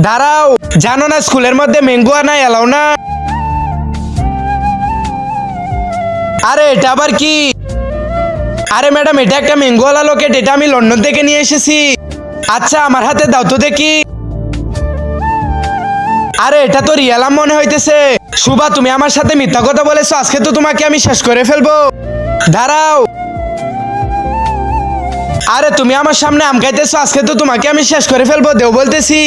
দাঁড়াও, জানো না স্কুলের মধ্যে ম্যাঙ্গো আনা এলাও না। আরে এটা আবার কি? আরে ম্যাডাম, এটা একটা ম্যাঙ্গোওয়ালা লকেট, এটা আমি লন্ডন থেকে নিয়ে এসেছি। আচ্ছা আমার হাতে দাও তো দেখি। আরে এটা তো রিয়ালাম মনে হইতেছে। শুভা, তুমি আমার সাথে মিথ্যা কথা বলেছো, আজকে তো তোমাকে আমি শেষ করে ফেলবো। দাঁড়াও। আরে তুমি আমার সামনে আম খাইতেছো, আজকে তো তোমাকে আমি শেষ করে ফেলবো, দেও বলতেছি।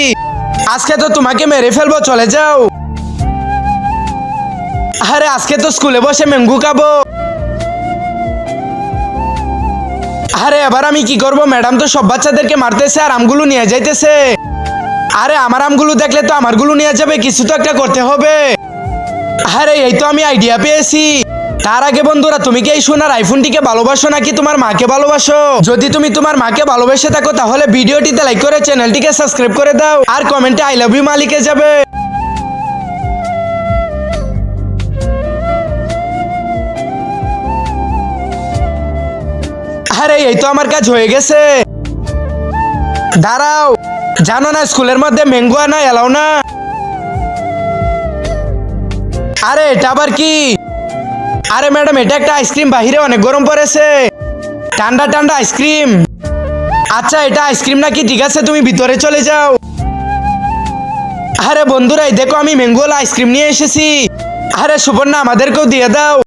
আজকে তো তোমাকে মেরে ফেলবো, চলে যাও। আরে আজকে তো স্কুলে বসে ম্যাঙ্গো খাবো। আরে এবার আমি কি করব? ম্যাডাম তো সব বাচ্চাদেরকে মারতেছে আর আমগুলো নিয়ে যাইতেছে। আরে আমার আমগুলো দেখলে তো আমারগুলো নিয়ে যাবে, কিছু তো একটা করতে হবে। আরে এই তো আমি আইডিয়া পেয়েছি। তার আগে বন্ধুরা, তুমি কি এই সোনার আইফোনটিকে ভালোবাসো নাকি তোমার মাকে ভালোবাসো? যদি তুমি তোমার মাকে ভালোবেসে থাকো তাহলে ভিডিওটিতে লাইক করে চ্যানেলটিকে সাবস্ক্রাইব করে দাও আর কমেন্টে আই লাভ ইউ মা লিখে যাবে। আরে এই তো আমার কাজ হয়ে গেছে। দাঁড়াও, জানো না স্কুলের মধ্যে ম্যাঙ্গো আনা এলাও না। আরে এটা আবার কি? আরে ম্যাডাম, এটা একটা আইসক্রিম, বাহিরে অনেক গরম পড়েছে, ঠান্ডা ঠান্ডা আইসক্রিম। আচ্ছা এটা আইসক্রিম নাকি, ঠিক আছে তুমি ভিতরে চলে যাও। আরে বন্ধুরা, এই দেখো আমি ম্যাঙ্গোওয়ালা আইসক্রিম নিয়ে এসেছি। আরে সুবর্ণা, আমাদেরকেও দিয়ে দাও।